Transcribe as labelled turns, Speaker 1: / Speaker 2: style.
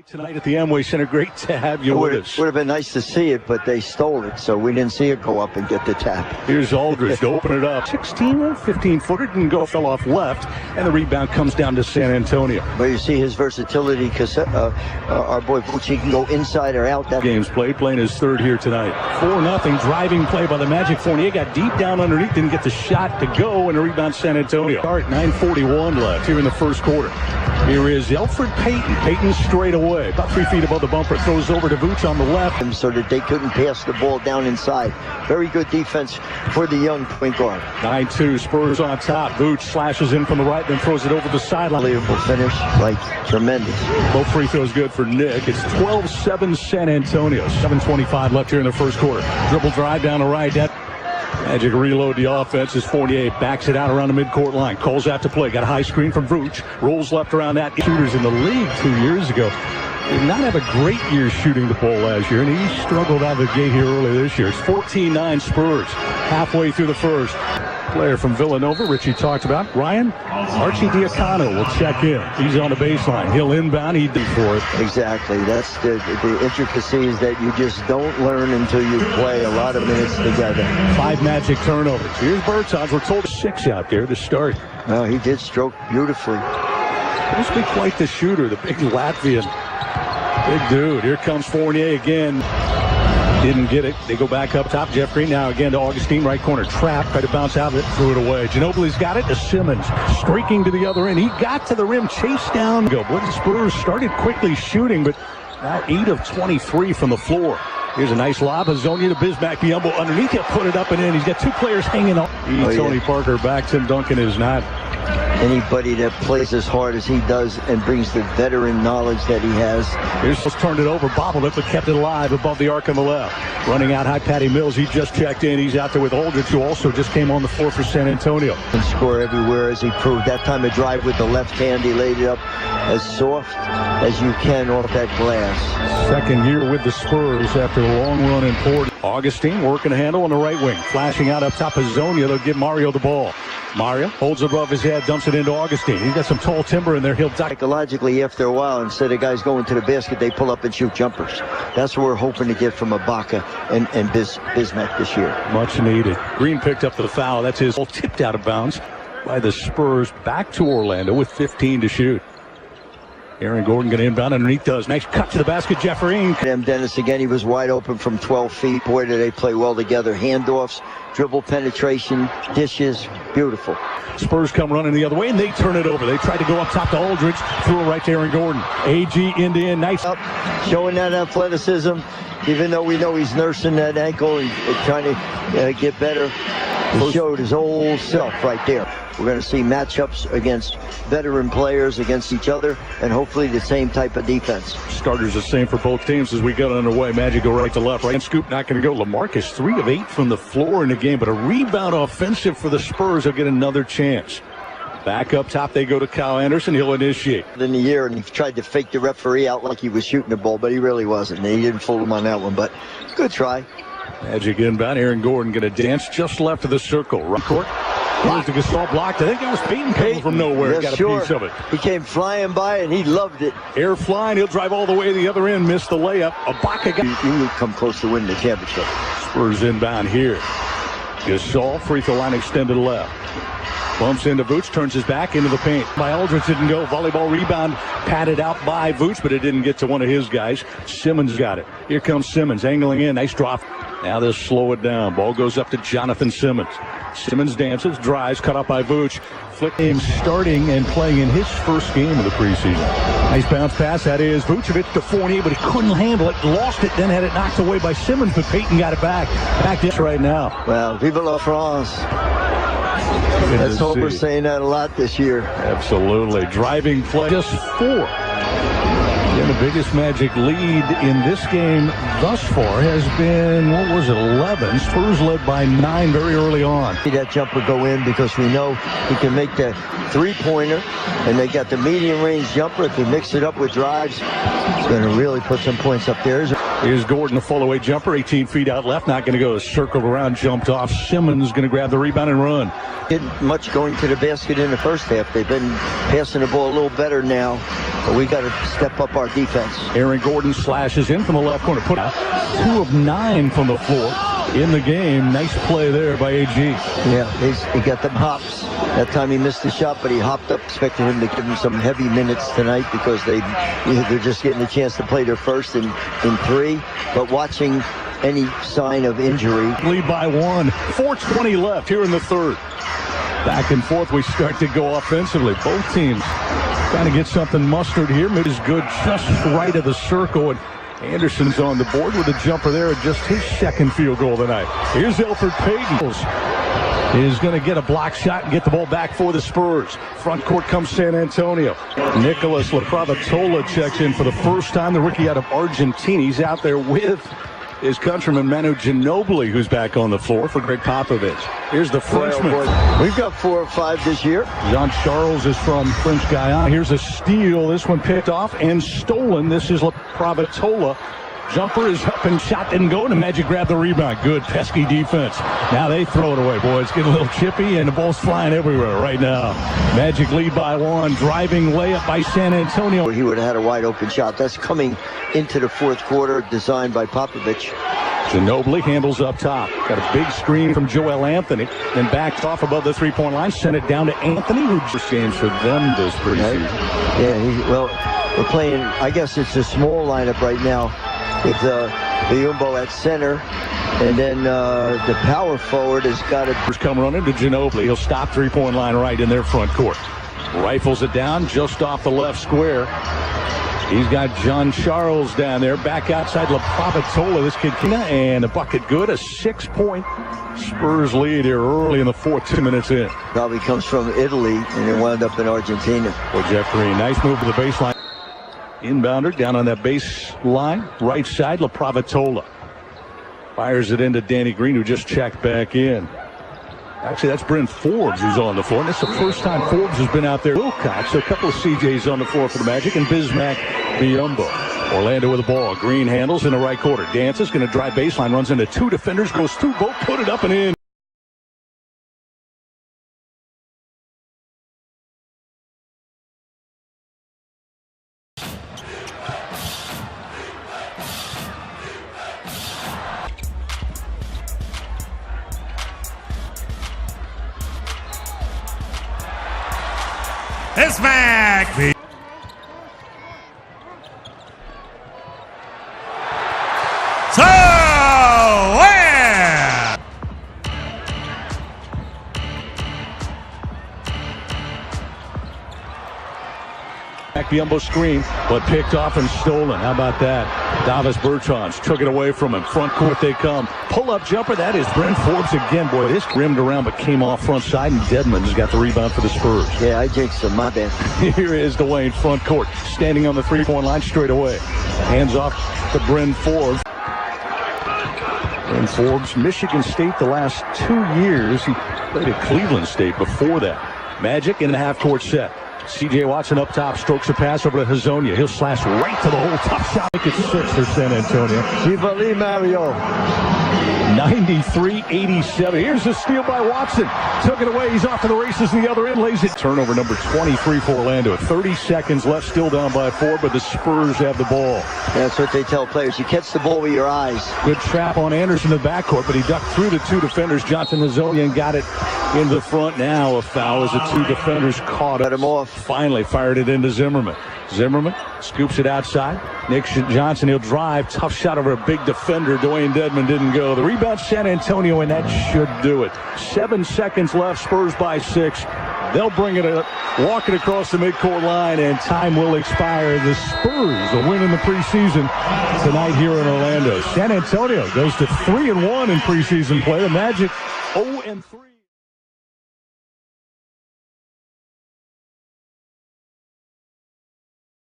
Speaker 1: Tonight at the Amway Center, great to have you with us.
Speaker 2: Would have been nice to see it, but they stole it, so we didn't see it go up and get the tap.
Speaker 1: Here's Aldridge to open it up. 15-footer didn't fell off left, and the rebound comes down to San Antonio.
Speaker 2: But you see his versatility, because our boy Vucci can go inside or out. That
Speaker 1: game's playing his third here tonight. 4-0 driving play by the Magic. Fournier got deep down underneath, didn't get the shot to go, and a rebound San Antonio. Start 9:41 left here in the first quarter. Here is Elfrid Payton. Payton straight away, about 3 feet above the bumper, throws over to Vooch on the left.
Speaker 2: So that they couldn't pass the ball down inside. Very good defense for the young point guard.
Speaker 1: 9-2, Spurs on top. Vooch slashes in from the right, then throws it over the sideline.
Speaker 2: Unbelievable finish, like tremendous.
Speaker 1: Both free throws good for Nick. It's 12-7 San Antonio. 7:25 left here in the first quarter. Dribble drive down the right. Magic reload the offense as Fournier backs it out around the midcourt line. Calls out to play. Got a high screen from Vooch. Rolls left around that. Shooters in the league 2 years ago did not have a great year shooting the ball last year, and he struggled out of the gate here early this year. It's 14-9 Spurs halfway through the first. Player from Villanova, Richie talked about. Ryan, Archie Diacono will check in. He's on the baseline. He'll inbound. He did for it.
Speaker 2: Exactly. That's the intricacies that you just don't learn until you play a lot of minutes together.
Speaker 1: 5 Magic turnovers. Here's Bertans. We're told 6 out there to start.
Speaker 2: Well, he did stroke beautifully.
Speaker 1: Must be quite the shooter, the big Latvian. Big dude. Here comes Fournier again. Didn't get it. They go back up top. Jeff Green now again to Augustine. Right corner trap. Tried to bounce out of it. Threw it away. Ginobili's got it to Simmons. Streaking to the other end. He got to the rim. Chased down. Boy, the Spurs started quickly shooting, but now 8 of 23 from the floor. Here's a nice lob. Hazonia to Bismack. Biombo underneath. He'll put it up and in. He's got 2 players hanging on. Tony Parker back. Tim Duncan is not.
Speaker 2: Anybody that plays as hard as he does and brings the veteran knowledge that he has.
Speaker 1: Here's just turned it over, bobbled it, but kept it alive above the arc on the left. Running out high, Patty Mills. He just checked in. He's out there with Aldridge, who also just came on the floor for San Antonio.
Speaker 2: And score everywhere, as he proved. That time of drive with the left hand, he laid it up as soft as you can off that glass.
Speaker 1: Second year with the Spurs after a long run in Portland. Augustine working a handle on the right wing. Flashing out up top of Zonia. They'll give Mario the ball. Mario holds it above his head, dumps it into Augustine. He's got some tall timber in there. He'll duck.
Speaker 2: Psychologically, after a while, instead of guys going to the basket, they pull up and shoot jumpers. That's what we're hoping to get from Ibaka and Bismack this year.
Speaker 1: Much needed. Green picked up the foul. That's his ball tipped out of bounds by the Spurs. Back to Orlando with 15 to shoot. Aaron Gordon going to inbound underneath. Does nice cut to the basket. Jeffrey.
Speaker 2: Dennis again. He was wide open from 12 feet. Boy, did they play well together. Handoffs, dribble penetration, dishes, beautiful.
Speaker 1: Spurs come running the other way, and they turn it over. They tried to go up top to Aldridge. Threw it right to Aaron Gordon. AG into in. Nice.
Speaker 2: Up, showing that athleticism, even though we know he's nursing that ankle and trying to get better. He showed his whole self right there. We're going to see matchups against veteran players against each other, and hopefully the same type of defense.
Speaker 1: Starters the same for both teams as we get underway. Magic go right to left. Right scoop not going to go. LaMarcus 3 of 8 from the floor in the game, but a rebound offensive for the Spurs. They'll get another chance. Back up top, they go to Kyle Anderson. He'll initiate.
Speaker 2: In the year, and he tried to fake the referee out like he was shooting the ball, but he really wasn't. He didn't fool him on that one, but good try.
Speaker 1: Magic inbound. Aaron Gordon going to dance just left of the circle. Right court. Here's the Gasol blocked. I think that was Payton coming from nowhere.
Speaker 2: Yes,
Speaker 1: got a piece of it.
Speaker 2: He came flying by, and he loved it.
Speaker 1: Air flying. He'll drive all the way to the other end. Missed the layup. Ibaka got.
Speaker 2: You would come close to winning the championship.
Speaker 1: Spurs inbound here. Gasol, free throw line extended left. Bumps into Vooch, turns his back into the paint. By Aldridge didn't go. Volleyball rebound patted out by Vooch, but it didn't get to one of his guys. Simmons got it. Here comes Simmons angling in. Nice drop. Now they'll slow it down. Ball goes up to Jonathan Simmons. Simmons dances, drives, cut up by Vooch. Flick game starting and playing in his first game of the preseason. Nice bounce pass. That is Vucevic to Fournier, but he couldn't handle it. Lost it, then had it knocked away by Simmons, but Payton got it back. Back this right now.
Speaker 2: Well, vive la France. Let's hope we're saying that a lot this year.
Speaker 1: Absolutely. Driving play. Just 4. And the biggest Magic lead in this game thus far has been, 11. Spurs led by 9 very early on.
Speaker 2: See that jumper go in because we know he can make the three-pointer, and they got the medium-range jumper. If he mix it up with drives, it's going to really put some points up there.
Speaker 1: Here's Gordon, a full away jumper, 18 feet out left, not going to go. Circled around, jumped off. Simmons going to grab the rebound and run.
Speaker 2: Didn't much going to the basket in the first half. They've been passing the ball a little better now, but we got to step up our defense.
Speaker 1: Aaron Gordon slashes in from the left corner. Put out 2 of 9 from the floor in the game. Nice play there by AG.
Speaker 2: Yeah, he got them hops. That time he missed the shot, but he hopped up. Expected him to give him some heavy minutes tonight because they're just getting a chance to play their first in 3. But watching any sign of injury.
Speaker 1: Lead by 1. 4:20 left here in the third. Back and forth we start to go offensively. Both teams trying to get something mustered here. Mid is good just right of the circle. And Anderson's on the board with a jumper there. Just his second field goal tonight. Here's Elfrid Payton. Is going to get a block shot and get the ball back for the Spurs. Front court comes San Antonio. Nicholas Laprovitola checks in for the first time. The rookie out of Argentina. He's out there with his countryman Manu Ginobili, who's back on the floor for Greg Popovich. Here's the Frenchman.
Speaker 2: We've got 4 or 5 this year.
Speaker 1: Jean-Charles is from French Guiana. Here's a steal. This one picked off and stolen. This is Laprovitola. Jumper is up and shot didn't go, and the Magic grabbed the rebound. Good pesky defense. Now they throw it away, boys. Get a little chippy, and the ball's flying everywhere right now. Magic lead by 1. Driving layup by San Antonio.
Speaker 2: He would have had a wide open shot. That's coming into the fourth quarter, designed by Popovich.
Speaker 1: Ginobili handles up top. Got a big screen from Joel Anthony. Then backed off above the three-point line. Sent it down to Anthony, who just games for them this preseason.
Speaker 2: Yeah, we're playing, I guess it's a small lineup right now. With Biyombo at center, and then the power forward has got it.
Speaker 1: Come running to Ginobili. He'll stop three-point line right in their front court. Rifles it down just off the left square. He's got Jean-Charles down there. Back outside Laprovitola. This kid, and a bucket good. A 6-point Spurs lead here early in the fourth, 2 minutes in.
Speaker 2: Probably comes from Italy, and it wound up in Argentina.
Speaker 1: Well, Jeff Green, nice move to the baseline. Inbounder down on that baseline, right side, Laprovitola. Fires it into Danny Green, who just checked back in. Actually, that's Bryn Forbes who's on the floor. And this is the first time Forbes has been out there. Wilcox, a couple of CJs on the floor for the Magic, and Bismack Biyombo. Orlando with the ball. Green handles in the right quarter. Dances going to drive baseline, runs into 2 defenders, goes through both, put it up and in.
Speaker 3: It's back. So, where?
Speaker 1: Biyombo screen, but picked off and stolen. How about that? Davis Bertans took it away from him. Front court they come. Pull-up jumper. That is Bryn Forbes again. Boy, this rimmed around but came off front side, and Dedmon's got the rebound for the Spurs.
Speaker 2: Yeah, I jinxed him. My bad.
Speaker 1: Here is Dwayne front court, standing on the three-point line straight away. Hands off to Bryn Forbes. And Forbes, Michigan State the last 2 years. He played at Cleveland State before that. Magic in the half-court set. C.J. Watson up top, strokes a pass over to Hazonia. He'll slash right to the hole. Tough shot. Make it 6 for San Antonio.
Speaker 2: Viva Lee Mario.
Speaker 1: 93-87. Here's a steal by Watson. Took it away. He's off to the races in the other end. Lays it. Turnover number 23 for Orlando. 30 seconds left. Still down by 4, but the Spurs have the ball.
Speaker 2: That's what they tell players. You catch the ball with your eyes.
Speaker 1: Good trap on Anderson in the backcourt, but he ducked through the 2 defenders. Johnson Hazonia and got it in the front. Now a foul as the 2 defenders caught
Speaker 2: him off.
Speaker 1: Finally fired it into Zimmerman. Zimmerman scoops it outside. Nick Johnson, he'll drive. Tough shot over a big defender. Dwayne Dedmon didn't go. The rebound, San Antonio, and that should do it. 7 seconds left. Spurs by 6. They'll bring it up, walk it across the midcourt line, and time will expire. The Spurs will win in the preseason tonight here in Orlando. San Antonio goes to 3-1 in preseason play. The Magic 0-3.